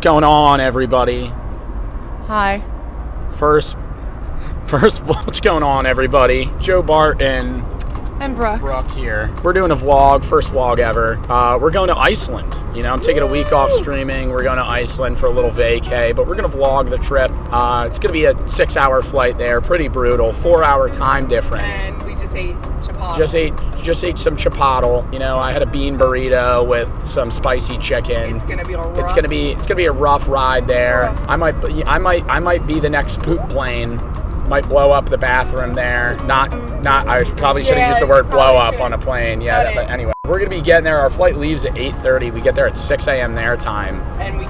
going on, everybody? Hi. First, what's going on, everybody? Joe Bart and Brooke here. We're doing a vlog, first vlog ever. We're going to Iceland. You know, I'm taking a week off streaming. We're going to Iceland for a little vacay, but we're going to vlog the trip. It's going to be a 6-hour flight there, pretty brutal, 4-hour time difference. And we just ate chipotle. Just ate some chipotle. You know, I had a bean burrito with some spicy chicken. It's gonna be a rough. It's gonna be a rough ride there. Rough. I might be the next poop plane. Might blow up the bathroom there. Not. I probably should have used the word blow up on a plane. Yeah, but anyway, we're gonna be getting there. Our flight leaves at 8:30. We get there at 6 a.m. their time. And we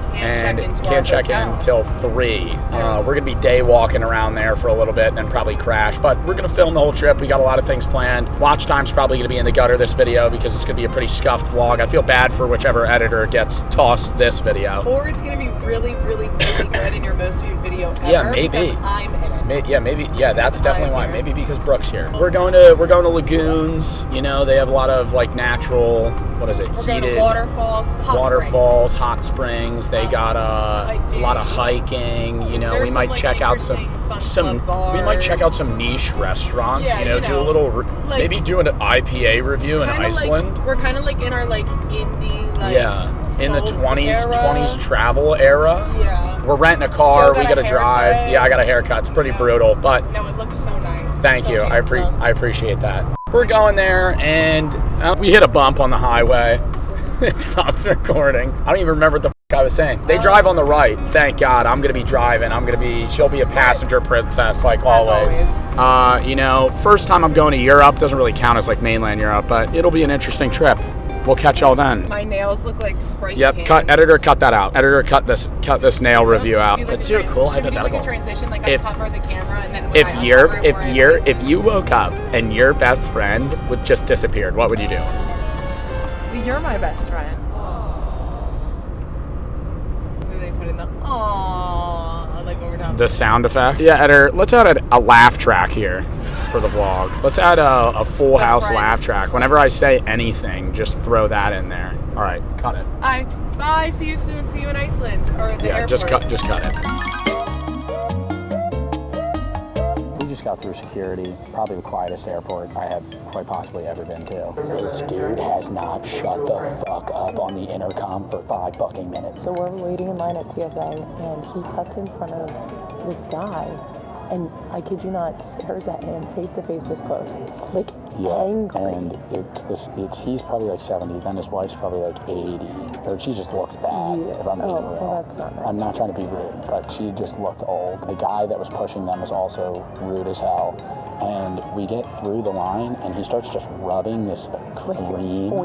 can't check in until 3. We're gonna be day walking around there for a little bit and then probably crash. But we're gonna film the whole trip. We got a lot of things planned. Watch time's probably gonna be in the gutter this video because it's gonna be a pretty scuffed vlog. I feel bad for whichever editor gets tossed this video. Or it's gonna be really, really, really good in your most viewed video ever. Yeah, maybe. Because I'm in it. Maybe. Yeah, that's definitely why. Maybe because Brooke's here. We're going to lagoons. You know, they have a lot of like natural. What is it? We're going to waterfalls, hot springs. They got a lot of hiking. You know, we might check out some niche restaurants. Yeah, you know, do a little maybe do an IPA review in Iceland. We're kind of like in our like indie in the 20s travel era. Yeah. We're renting a car. We got to drive. Yeah, I got a haircut. It's pretty brutal, but no, it looks so nice. Thank you. I appreciate that. We're going there, and we hit a bump on the highway. It stops recording. I don't even remember what the I was saying. They drive on the right. Thank God. I'm gonna be driving. She'll be a passenger princess like always. You know, first time I'm going to Europe. Doesn't really count as like mainland Europe, but it'll be an interesting trip. We'll catch y'all then. My nails look like Sprite cans. Editor, cut that out. Editor, cut this nail review out. It's your cool hypothetical. Transition, like I cover the camera and then if you woke up and your best friend would just disappeared, what would you do? Well, you're my best friend. Do they put in the like over top? The sound effect. Yeah, editor. Let's add a laugh track here. For the vlog. Let's add a full house laugh track. Whenever I say anything, just throw that in there. All right, cut it. Bye. See you soon. See you in Iceland or the airport. Just cut it. We just got through security. Probably the quietest airport I have quite possibly ever been to. This dude has not shut the fuck up on the intercom for 5 fucking minutes. So we're waiting in line at TSA, and he cuts in front of this guy. And I kid you not, stares at him face to face this close, like angry. And he's probably like 70, then his wife's probably like 80, or she just looks bad. Yeah. If I'm being real. Well, that's not nice. I'm not trying to be rude, but she just looked old. The guy that was pushing them was also rude as hell. And we get through the line, and he starts just rubbing this cream, thick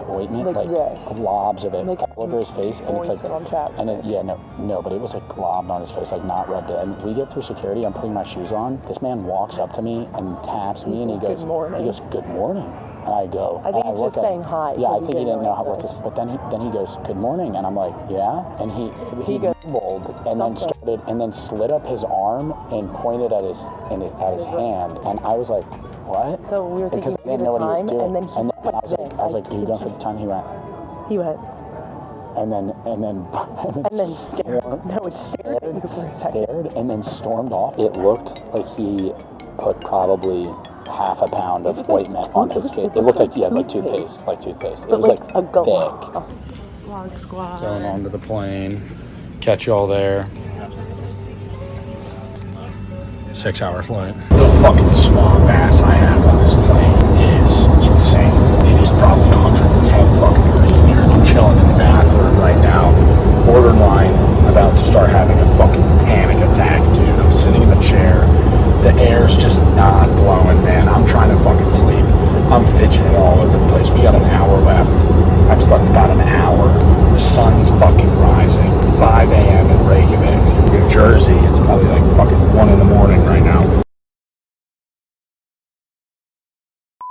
ointment, like globs of it all over his face, and it's like, and then but it was like globbed on his face, like not rubbed in. We get through security. I'm putting my shoes on. This man walks up to me and taps me, and he goes, "Good morning." And I go, I think he's just saying hi. Yeah, I think he didn't know what to say. But then he goes, "Good morning," and I'm like, "Yeah." And he rolled and then slid up his arm and pointed at his hand, and I was like, "What?" So we were thinking because I didn't know what he was doing. And then I was like, "Are you going for the time?" He went. And then stared and then stormed off. It looked like he put probably half a pound of ointment on his face. It looked like toothpaste. It was like a thick. Vlog squad. Going onto the plane. Catch you all there. 6-hour flight. The fucking swamp ass I have on this plane is insane. It is probably 110 fucking degrees in here. I'm chilling in the bathroom right now, borderline about to start having a fucking panic attack, dude. I'm sitting in the chair. The air's just not blowing, man. I'm trying to fucking sleep. I'm fidgeting all over the place. We got an hour left. I've slept about an hour. The sun's fucking rising. It's 5 a.m. in Reykjavik, New Jersey. It's probably like fucking 1 in the morning right now.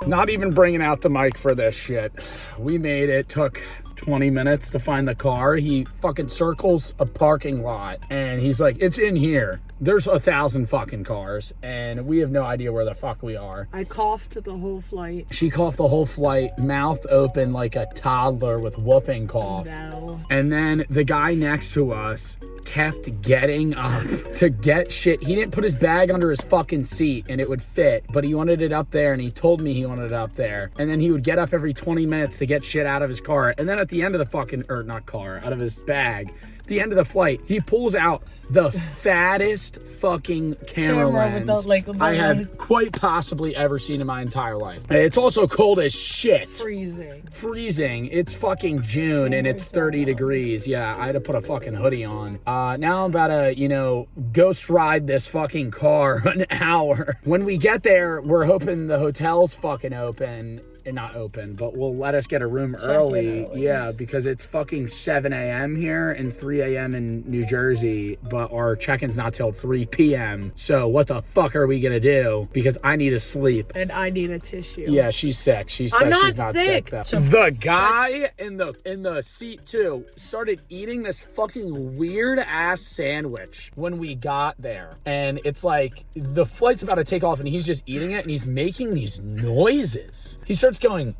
Not even bringing out the mic for this shit. We made it. Took 20 minutes to find the car. He fucking circles a parking lot and he's like, it's in here. There's 1,000 fucking cars and we have no idea where the fuck we are. I coughed the whole flight. She coughed the whole flight, mouth open like a toddler with whooping cough. No. And then the guy next to us kept getting up to get shit. He didn't put his bag under his fucking seat and it would fit, but he wanted it up there and he told me he wanted it up there. And then he would get up every 20 minutes to get shit out of his car. And then at the end of the fucking, or not car, out of his bag, the end of the flight, he pulls out the fattest fucking camera lens I have quite possibly ever seen in my entire life. It's also cold as shit. Freezing. It's fucking June and it's 30 degrees. Yeah, I had to put a fucking hoodie on. Now I'm about to, ghost ride this fucking car an hour. When we get there, we're hoping the hotel's fucking open. Not open, but will let us get a room early. Yeah, because it's fucking 7 a.m. here and 3 a.m. in New Jersey, but our check-in's not till 3 p.m. So what the fuck are we gonna do? Because I need to sleep. And I need a tissue. Yeah, she's sick. She said she's not sick though. The guy in the seat too started eating this fucking weird ass sandwich when we got there. And it's like the flight's about to take off and he's just eating it and he's making these noises. He starts going,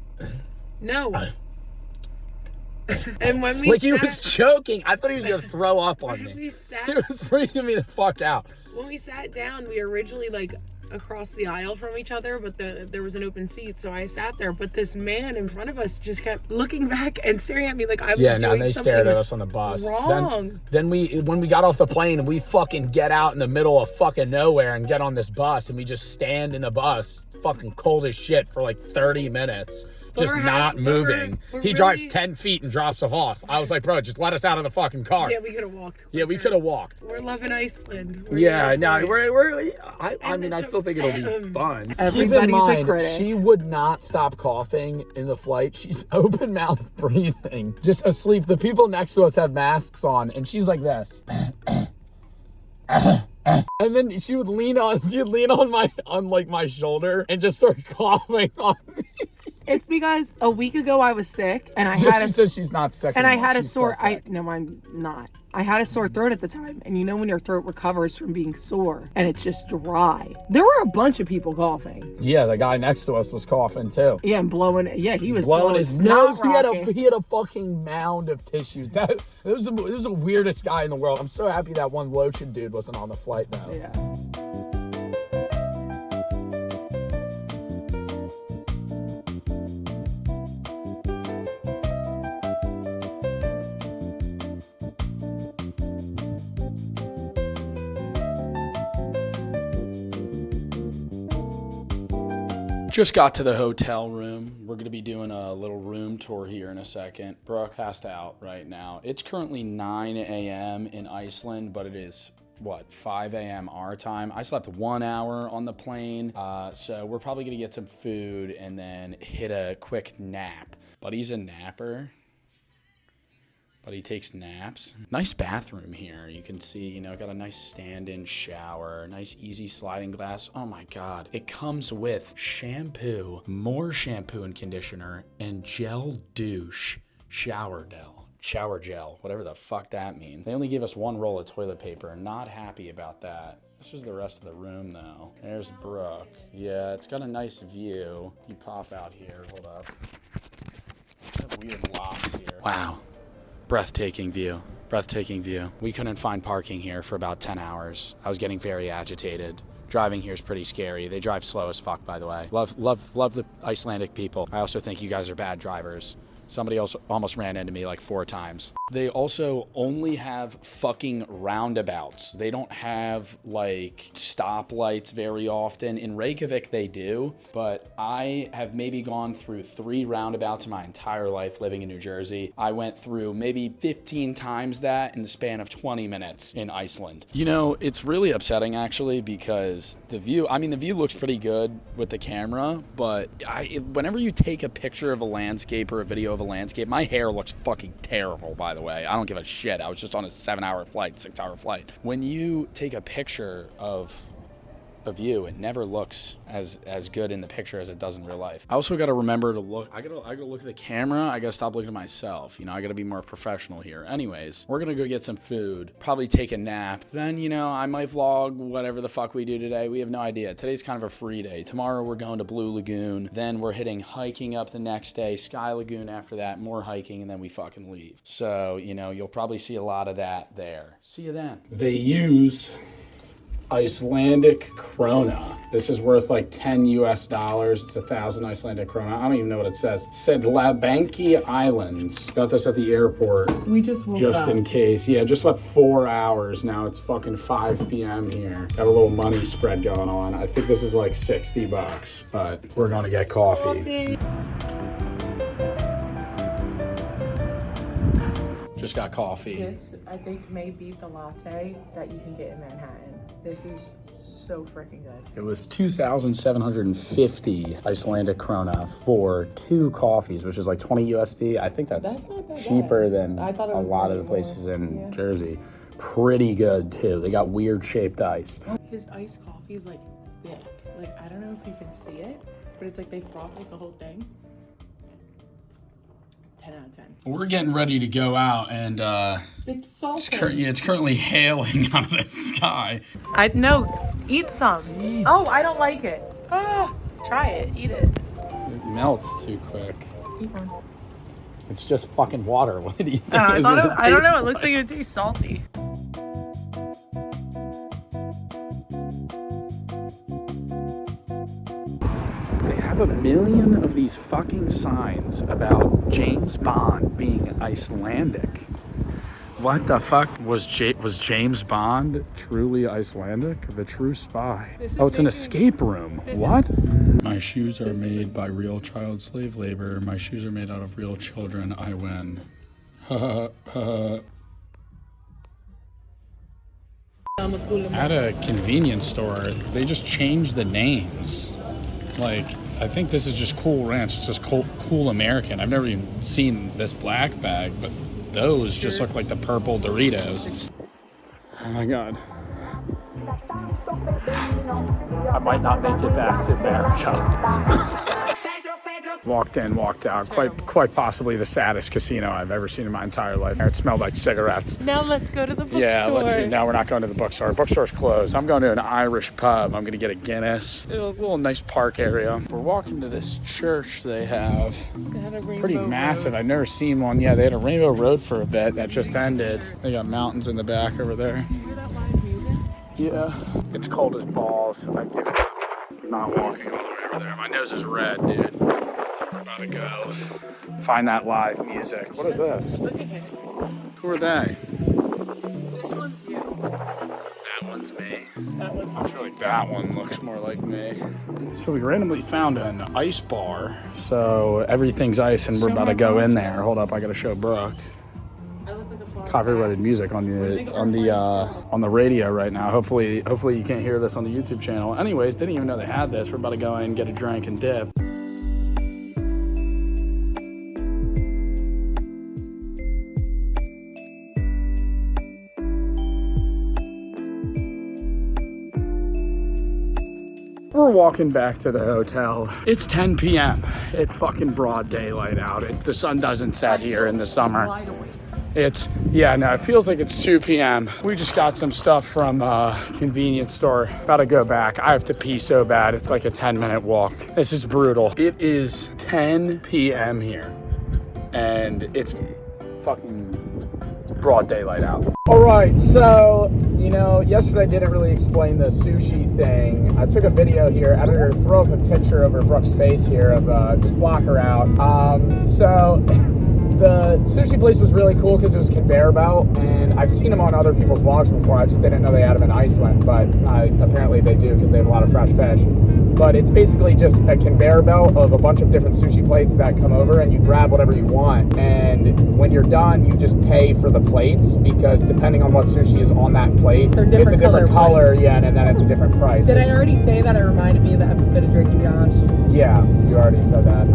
no. And when we like he was choking. I thought he was gonna throw up on me. It was freaking me the fuck out. When we sat down, we originally across the aisle from each other, but there was an open seat, so I sat there. But this man in front of us just kept looking back and staring at me like I was doing something wrong. Yeah, they stared at us on the bus. Then when we got off the plane, we fucking get out in the middle of fucking nowhere and get on this bus, and we just stand in the bus, fucking cold as shit for like 30 minutes. Just not moving. He drives 10 feet and drops us off. I was like, bro, just let us out of the fucking car. Yeah, we could have walked. Yeah, we could have walked. We're loving Iceland. I still think it'll be fun. Everybody's Keep in mind, a critic. She would not stop coughing in the flight. She's open mouth breathing, just asleep. The people next to us have masks on, and she's like this. And then she would lean on my shoulder and just start coughing on me. It's because a week ago I was sick and she said she's not sick and anymore. I had a sore. No, I'm not. I had a sore throat at the time, and when your throat recovers from being sore and it's just dry. There were a bunch of people coughing. Yeah, the guy next to us was coughing too. Yeah, and blowing. Yeah, he was blowing his nose. He had a fucking mound of tissues. It was the weirdest guy in the world. I'm so happy that one lotion dude wasn't on the flight though. Yeah. Just got to the hotel room. We're going to be doing a little room tour here in a second. Brooke passed out right now. It's currently 9 a.m. in Iceland, but it is, 5 a.m. our time. I slept 1 hour on the plane, so we're probably going to get some food and then hit a quick nap. Buddy's a napper. But he takes naps. Nice bathroom here. You can see, got a nice stand-in shower, nice easy sliding glass. Oh my God. It comes with shampoo, more shampoo and conditioner, and gel douche shower gel, whatever the fuck that means. They only give us one roll of toilet paper. Not happy about that. This is the rest of the room though. There's Brooke. Yeah, it's got a nice view. You pop out here, hold up. Got weird locks here. Wow. Breathtaking view. We couldn't find parking here for about 10 hours. I was getting very agitated. Driving here is pretty scary. They drive slow as fuck, by the way. Love the Icelandic people. I also think you guys are bad drivers. Somebody else almost ran into me like 4 times. They also only have fucking roundabouts. They don't have like stoplights very often. In Reykjavik they do, but I have maybe gone through 3 roundabouts in my entire life living in New Jersey. I went through maybe 15 times that in the span of 20 minutes in Iceland. It's really upsetting actually because the view looks pretty good with the camera, but whenever you take a picture of a landscape or a video of a landscape, my hair looks fucking terrible, by the way. I don't give a shit. I was just on a 6-hour flight. When you take a picture of a view. It never looks as good in the picture as it does in real life. I also got to remember to look. I gotta look at the camera. I gotta stop looking at myself. You know, I gotta be more professional here. Anyways, we're gonna go get some food, probably take a nap. Then, you know, I might vlog whatever the fuck we do today. We have no idea. Today's kind of a free day. Tomorrow we're going to Blue Lagoon. Then we're hitting hiking up the next day. Sky Lagoon after that. More hiking, and then we fucking leave. So, you know, you'll probably see a lot of that there. See you then. They use Icelandic krona. This is worth like $10 US. It's 1,000 Icelandic krona. I don't even know what it says. It said Labanki Islands. Got this at the airport. We just woke just up. in case. Yeah, just slept 4 hours. Now it's fucking 5 p.m. here. Got a little money spread going on. I think this is like $60, but we're gonna get coffee. Just got coffee. This, I think, may be the latte that you can get in Manhattan. This is so freaking good. It was 2,750 Icelandic krona for 2 coffees, which is like 20 USD. I think that's not that cheaper bad. than I thought it a was lot of the way places more. in Jersey. Pretty good too. They got weird shaped ice. His iced coffee is like thick. Like, I don't know if you can see it, but it's like they froth like the whole thing. 10 out of 10. We're getting ready to go out, and It's salty. it's currently hailing out of the sky. I know. Eat some. Jeez. Oh, I don't like it. Ah, try it. Eat it. It melts too quick. Eat one. It's just fucking water. What do you think? I don't know. It looks like it would taste salty. They have a million of these fucking signs about James Bond being Icelandic. What the fuck? Was James Bond truly Icelandic? The True Spy. Oh, it's an escape room. What? My shoes are made by real child slave labor. My shoes are made out of real children. I win. At a convenience store, they just changed the names. Like, I think this is just Cool Ranch. It's just Cool American. I've never even seen this black bag, but those just look like the purple Doritos. Oh my God. I might not make it back to America. Walked in, walked out. Quite possibly the saddest casino I've ever seen in my entire life. It smelled like cigarettes. Now let's go to the bookstore. Yeah, now we're not going to the bookstore. Bookstore's closed. I'm going to an Irish pub. I'm going to get a Guinness. A little nice park area. We're walking to this church they have. They had a rainbow Pretty massive. road. I've never seen one. Yeah, they had a Rainbow Road for a bit. That just ended. They got mountains in the back over there. You hear that live music? Yeah. It's cold as balls. I've given up. I'm not walking all the way over there. My nose is red, dude. I'm about to go find that live music. What is this? Look at him. Who are they? This one's you. That one's me. That one's I feel like that one looks more like me. So we randomly found an ice bar. So everything's ice and we're about to go in there. Hold up, I gotta show Brooke. I look like a flower. Copyrighted music on the radio right now. Hopefully you can't hear this on the YouTube channel. Anyways, didn't even know they had this. We're about to go in, get a drink and dip. We're walking back to the hotel. It's 10 p.m. It's fucking broad daylight out. The sun doesn't set here in the summer. Wide awake. It feels like it's 2 p.m. We just got some stuff from a convenience store. About to go back. I have to pee so bad. It's like a 10-minute walk. This is brutal. It is 10 p.m. here, and it's fucking broad daylight out. All right, so, yesterday I didn't really explain the sushi thing. I took a video here. Editor, throw up a picture over Brooke's face here of just block her out. So the sushi place was really cool because it was conveyor belt, and I've seen them on other people's vlogs before. I just didn't know they had them in Iceland, but apparently they do because they have a lot of fresh fish. but it's basically just a conveyor belt of a bunch of different sushi plates that come over, and you grab whatever you want. And when you're done, you just pay for the plates, because depending on what sushi is on that plate, it's a different color, yeah, and then it's a different price. Did I already say that? It reminded me of the episode of Drake and Josh. Yeah, you already said that.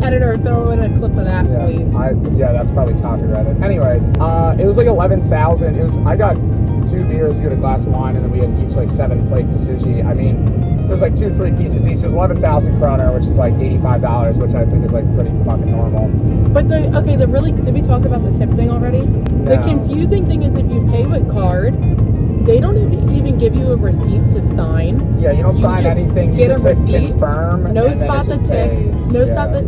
Editor, throw in a clip of that, please. Yeah, that's probably copyrighted. Anyways, it was like 11,000. I got 2 beers, you had a glass of wine, and then we had each like 7 plates of sushi. I mean, there's like 2-3 pieces each. It was 11,000 kroner, which is like $85, which I think is like pretty fucking normal. But did we talk about the tip thing already? No. The confusing thing is if you pay with card, they don't even give you a receipt to sign. Yeah, you don't sign anything. You just hit confirm. No spot the tip.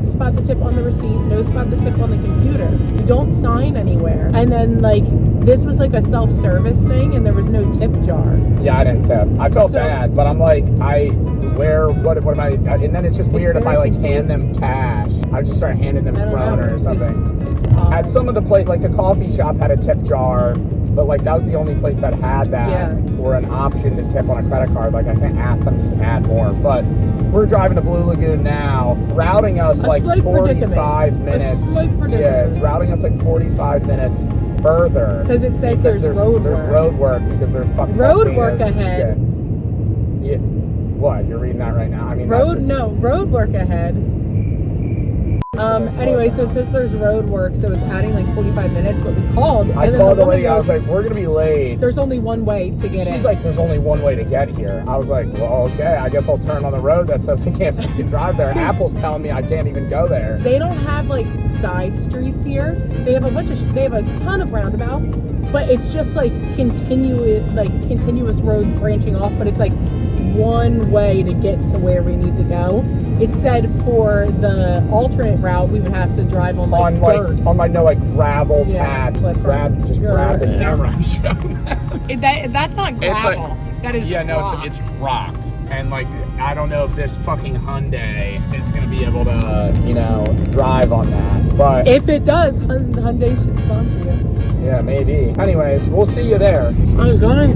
Spot the tip on the receipt. No spot the tip on the computer. You don't sign anywhere. And then like this was like a self-service thing, and there was no tip jar. Yeah, I didn't tip. I felt bad, but I'm like, what am I? And then it's just weird if I like hand them cash. I just start handing them kroner or something. It's at some of the like the coffee shop had a tip jar. But like that was the only place that had that, or an option to tip on a credit card. Like I can't ask them to just add more. But we're driving to Blue Lagoon now, routing us like 45 minutes. Yeah, it's routing us like 45 minutes further. Because it says there's road work. There's road work because there's fucking road work ahead. Yeah. What? You're reading that right now? I mean, road work ahead. Anyway, so it says there's road work, so it's adding like 45 minutes, but we called. I called the lady, I was like, we're going to be late. There's only one way to get in. She's like, there's only one way to get here. I was like, well, okay, I guess I'll turn on the road that says I can't fucking drive there. Apple's telling me I can't even go there. They don't have like side streets here. They have a ton of roundabouts, but it's just like continuous roads branching off, but it's like one way to get to where we need to go. It said for the alternate route we would have to drive on like dirt. On like gravel patch. Like grab the camera and show them. That's not gravel. That is rock. It's rock. And like I don't know if this fucking Hyundai is gonna be able to, drive on that. But if it does, Hyundai should sponsor you. Yeah, maybe. Anyways, we'll see you there. I'm going.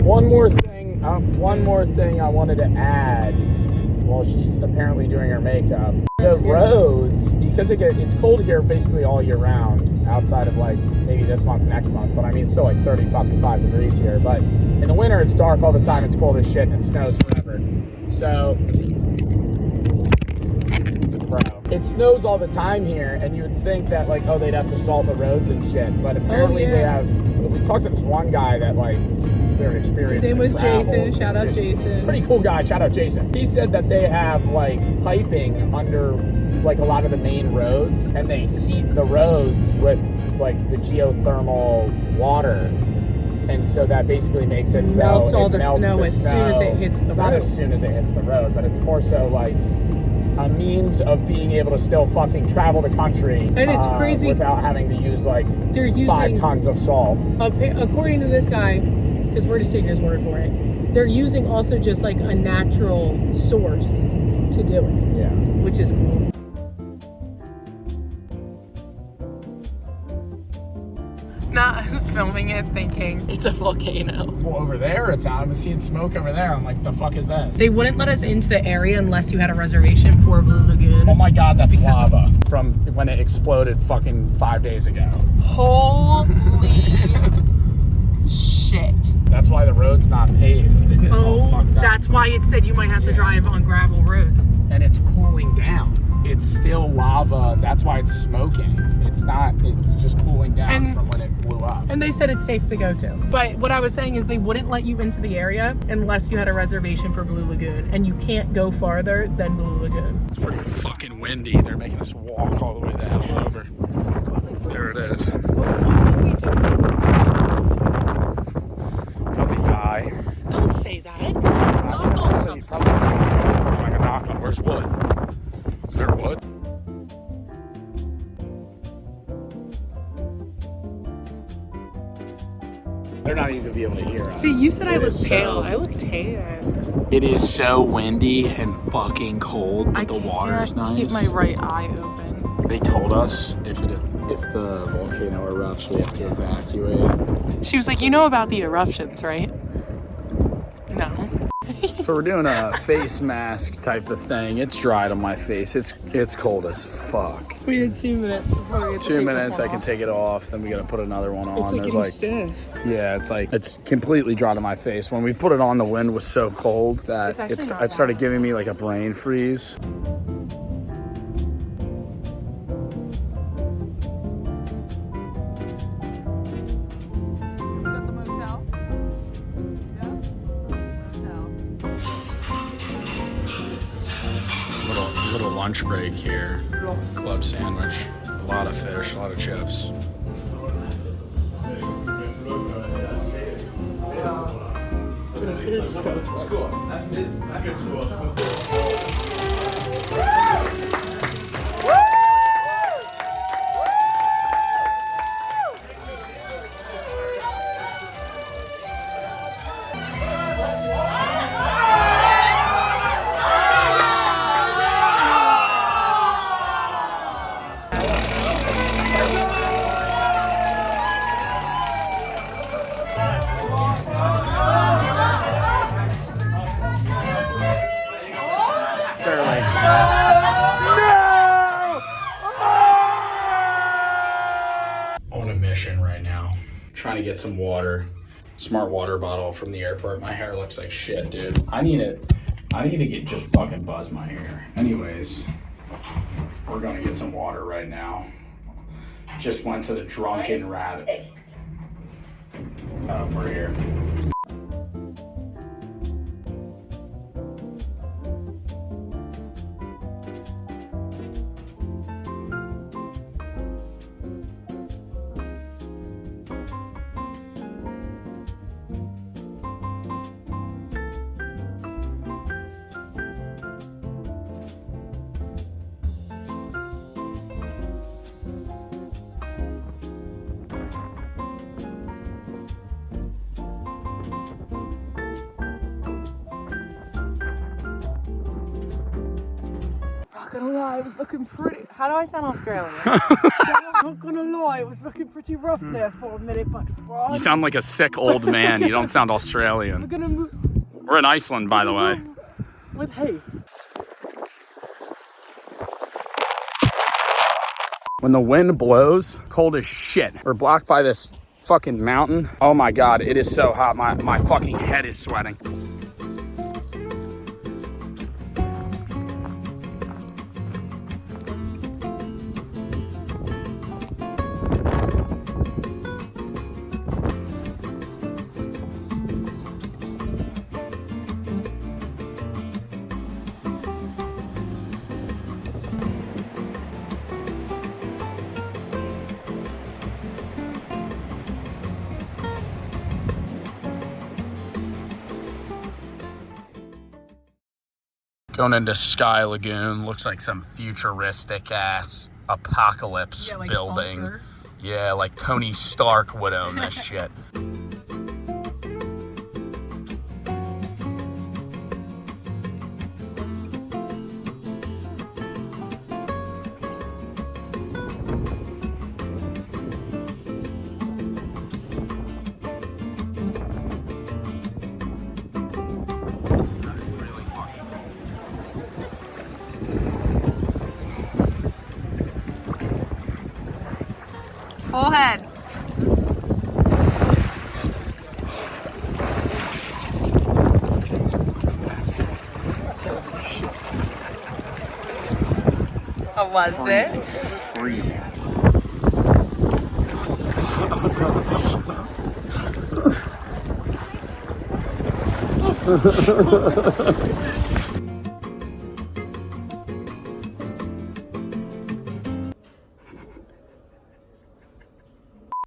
One more thing I wanted to add. While she's apparently doing her makeup. The roads, because it's cold here basically all year round, outside of like maybe this month, next month, but I mean it's still like 35 degrees here. But in the winter it's dark all the time, it's cold as shit, and it snows forever. So, it snows all the time here, and you would think that like, they'd have to salt the roads and shit, but apparently they have. We talked to this one guy that like, they're experienced. His name was Jason. Shout out Jason. Pretty cool guy. Shout out Jason. He said that they have like piping under like a lot of the main roads, and they heat the roads with like the geothermal water, and so that basically makes it so melts all the snow as soon as it hits the road. Not as soon as it hits the road, but it's more so like a means of being able to still fucking travel the country, and it's crazy without having to use like 5 tons of salt. According to this guy, because we're just taking his word for it, they're using also just like a natural source to do it. Yeah, which is cool. Nah, I was filming it thinking it's a volcano. Well, over there it's out. I'm seeing smoke over there. I'm like, the fuck is this? They wouldn't let us into the area unless you had a reservation for Blue Lagoon. Oh my god, that's lava from when it exploded fucking 5 days ago. Holy shit. That's why the road's not paved. It's all fucked up. That's why it said you might have to drive on gravel roads. And it's cooling down. It's still lava. That's why it's smoking. It's just cooling down from when it blew up. And they said it's safe to go to. But what I was saying is they wouldn't let you into the area unless you had a reservation for Blue Lagoon. And you can't go farther than Blue Lagoon. It's pretty fucking windy. They're making us walk all the way the hell over. There it is. What will we do? Probably die. Don't say that. Knock on something. Probably die. What the fuck am I gonna knock on? Where's wood? Is there wood? They're not even gonna be able to hear us. See, you said I look pale. I look tan. It is so windy and fucking cold, but the water is nice. I can't keep my right eye open. They told us if the volcano erupts, we have to evacuate. She was like, you know about the eruptions, right? No. So we're doing a face mask type of thing. It's dried on my face. It's cold as fuck. We had 2 minutes before we had to 2 minutes, I can take it off. Then we gotta put another one on. It's like getting stiff. Yeah, it's completely dried on my face. When we put it on, the wind was so cold that it started giving me like a brain freeze. Little lunch break here. Club sandwich. A lot of fish, a lot of chips. Right now, trying to get some water, smart water bottle from the airport. My hair looks like shit, dude. I need to get just fucking buzz my hair. Anyways, we're gonna get some water right now. Just went to the Drunken Rabbit. We're here. Not gonna lie, it was looking pretty. How do I sound Australian? I'm not gonna lie, it was looking pretty rough there for a minute, but you sound like a sick old man. You don't sound Australian. We're gonna move. We're in Iceland, by the way. With haste. When the wind blows, cold as shit. We're blocked by this fucking mountain. Oh my God, it is so hot. My fucking head is sweating. Going into Sky Lagoon, looks like some futuristic ass apocalypse building. Bunker. Yeah, like Tony Stark would own this shit. Full head. How was it? Freezing.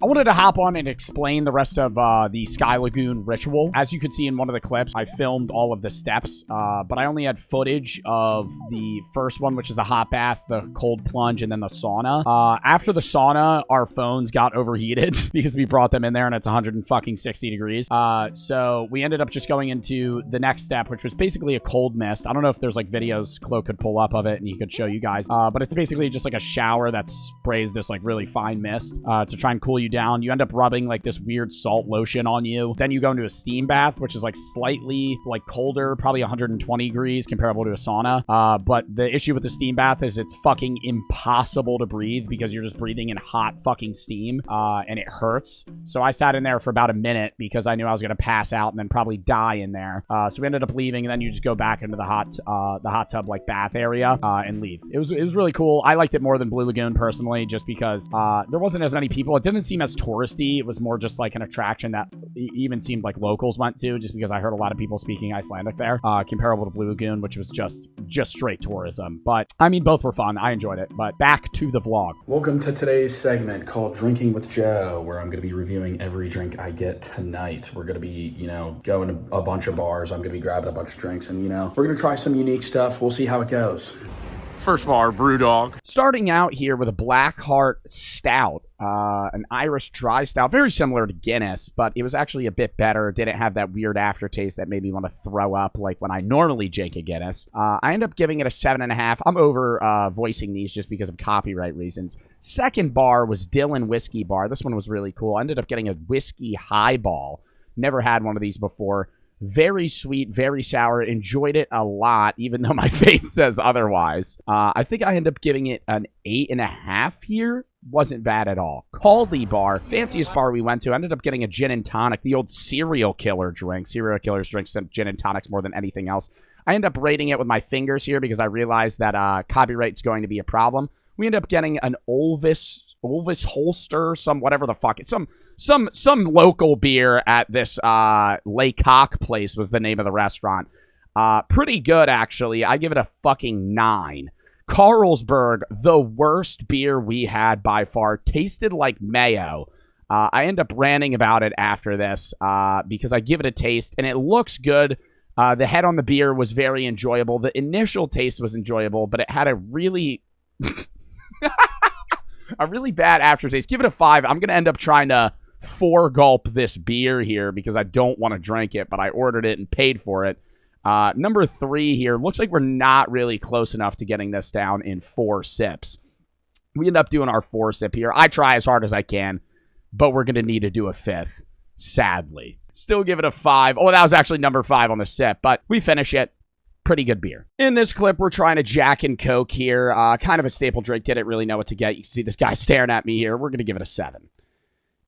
I wanted to hop on and explain the rest of the Sky Lagoon ritual. As you could see in one of the clips, I filmed all of the steps, but I only had footage of the first one, which is the hot bath, the cold plunge, and then the sauna. After the sauna, our phones got overheated because we brought them in there and it's 160 degrees. So we ended up just going into the next step, which was basically a cold mist. I don't know if there's like videos Chloe could pull up of it and he could show you guys, but it's basically just like a shower that sprays this like really fine mist to try and cool you down. You end up rubbing like this weird salt lotion on you. Then you go into a steam bath, which is like slightly like colder, probably 120 degrees comparable to a sauna. But the issue with the steam bath is it's fucking impossible to breathe because you're just breathing in hot fucking steam, and it hurts. So I sat in there for about a minute because I knew I was going to pass out and then probably die in there. So we ended up leaving, and then you just go back into the hot tub like bath area and leave. It was really cool. I liked it more than Blue Lagoon personally, just because there wasn't as many people. It didn't seem as touristy. It was more just like an attraction that even seemed like locals went to, just because I heard a lot of people speaking Icelandic there, comparable to Blue Lagoon, which was just straight tourism. But I mean, both were fun. I enjoyed it. But back to the vlog. Welcome to today's segment called Drinking with Joe, where I'm going to be reviewing every drink I get tonight. We're going to be, going to a bunch of bars. I'm going to be grabbing a bunch of drinks, and, we're going to try some unique stuff. We'll see how it goes. First bar, Brewdog. Starting out here with a Blackheart Stout, an Irish dry stout, very similar to Guinness, but it was actually a bit better. It didn't have that weird aftertaste that made me want to throw up like when I normally drink a Guinness. I end up giving it a 7.5. I'm over voicing these just because of copyright reasons. Second bar was Dylan Whiskey Bar. This one was really cool. I ended up getting a whiskey highball. Never had one of these before. Very sweet, very sour. Enjoyed it a lot, even though my face says otherwise. I think I ended up giving it an 8.5 here. Wasn't bad at all. Caldy Bar, fanciest bar we went to. Ended up getting a gin and tonic, the old serial killer drink. Serial killers drink some gin and tonics more than anything else. I end up rating it with my fingers here because I realized that copyright's going to be a problem. We end up getting an Olvis Holster, whatever the fuck. It's some local beer at this Le Coq place was the name of the restaurant. Pretty good, actually. I give it a fucking 9. Carlsberg, the worst beer we had by far. Tasted like mayo. I end up ranting about it after this because I give it a taste, and it looks good. The head on the beer was very enjoyable. The initial taste was enjoyable, but it had a really... a really bad aftertaste. Give it a 5. I'm going to end up trying to 4-gulp this beer here because I don't want to drink it, but I ordered it and paid for it. Number 3 here. Looks like we're not really close enough to getting this down in 4 sips. We end up doing our 4 sip here. I try as hard as I can, but we're going to need to do a 5th, sadly. Still give it a 5. Oh, that was actually number 5 on the sip, but we finish it. Pretty good beer. In this clip, we're trying a Jack and Coke here. Kind of a staple drink. Didn't really know what to get. You can see this guy staring at me here. We're going to give it a 7.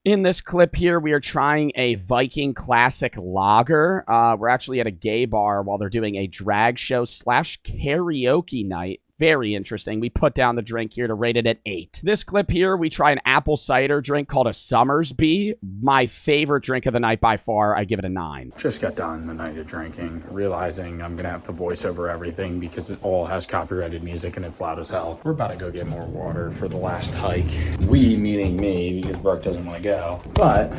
In this clip here, we are trying a Viking Classic Lager. We're actually at a gay bar while they're doing a drag show / karaoke night. Very interesting. We put down the drink here to rate it at 8. This clip here, we try an apple cider drink called a Summersby. My favorite drink of the night by far. I give it a 9. Just got done the night of drinking, realizing I'm going to have to voice over everything because it all has copyrighted music and it's loud as hell. We're about to go get more water for the last hike. We, meaning me, because Brooke doesn't want to go. But...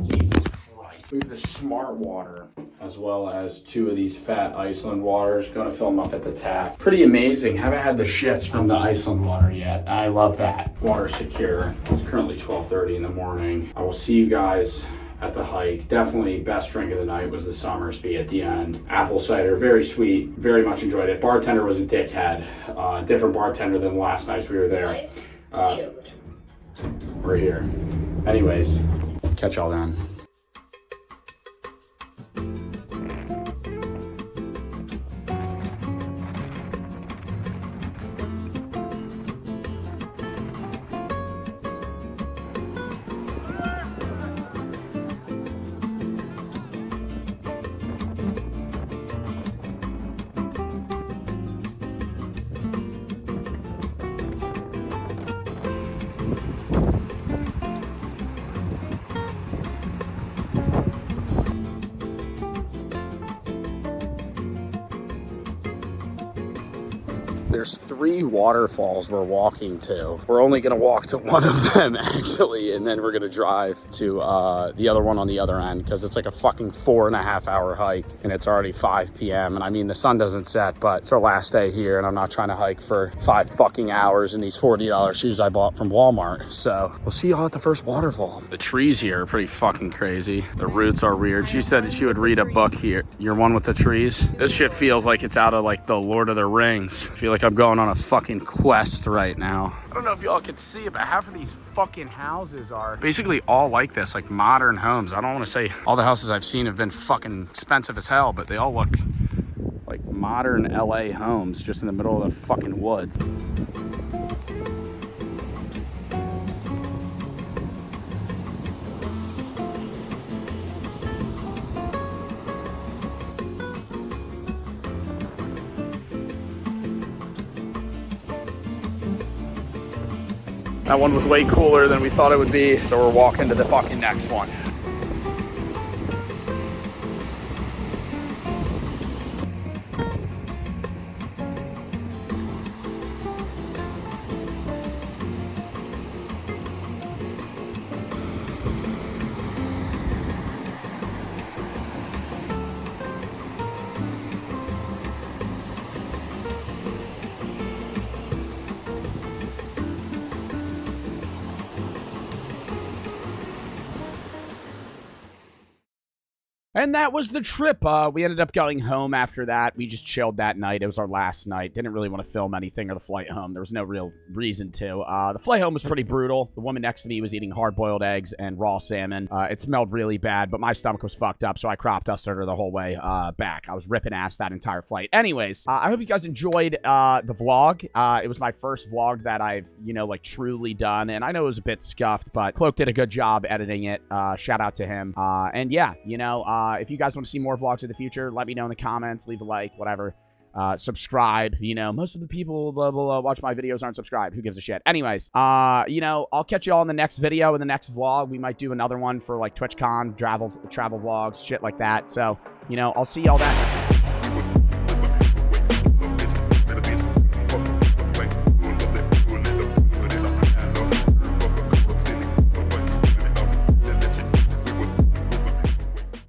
Jesus Christ. We have the Smart Water, as well as 2 of these fat Iceland waters. Going to fill them up at the tap. Pretty amazing. Haven't had the shits from the Iceland water yet. I love that. Water's secure. It's currently 12:30 in the morning. I will see you guys at the hike. Definitely best drink of the night was the Summersby at the end. Apple cider, very sweet. Very much enjoyed it. Bartender was a dickhead. Different bartender than the last nights we were there. We're here. Anyways, catch y'all then. There's 3 waterfalls we're walking to. We're only gonna walk to one of them actually, and then we're gonna drive to the other one on the other end because it's like a fucking 4.5 hour hike and it's already 5 p.m. And I mean, the sun doesn't set, but it's our last day here and I'm not trying to hike for 5 fucking hours in these $40 shoes I bought from Walmart. So we'll see y'all at the first waterfall. The trees here are pretty fucking crazy. The roots are weird. She said that she would read a book here. You're one with the trees. This shit feels like it's out of like the Lord of the Rings. I feel like I'm going on a fucking quest right now. I don't know if y'all could see it, but half of these fucking houses are basically all like this, like modern homes. I don't want to say all the houses I've seen have been fucking expensive as hell, but they all look like modern LA homes just in the middle of the fucking woods. That one was way cooler than we thought it would be, so we're walking to the fucking next one. And that was the trip. We ended up going home after that. We just chilled that night. It was our last night. Didn't really want to film anything or the flight home. There was no real reason to. The flight home was pretty brutal. The woman next to me was eating hard-boiled eggs and raw salmon. It smelled really bad, but my stomach was fucked up, so I crop dusted her the whole way back. I was ripping ass that entire flight. Anyways, I hope you guys enjoyed the vlog. It was my first vlog that I've, like truly done, and I know it was a bit scuffed, but Cloak did a good job editing it. Shout out to him. And yeah, if you guys want to see more vlogs in the future, let me know in the comments, leave a like, whatever. Subscribe. Most of the people watch my videos aren't subscribed. Who gives a shit? Anyways, I'll catch you all in the next video, in the next vlog. We might do another one for like TwitchCon, travel vlogs, shit like that. So, I'll see y'all then.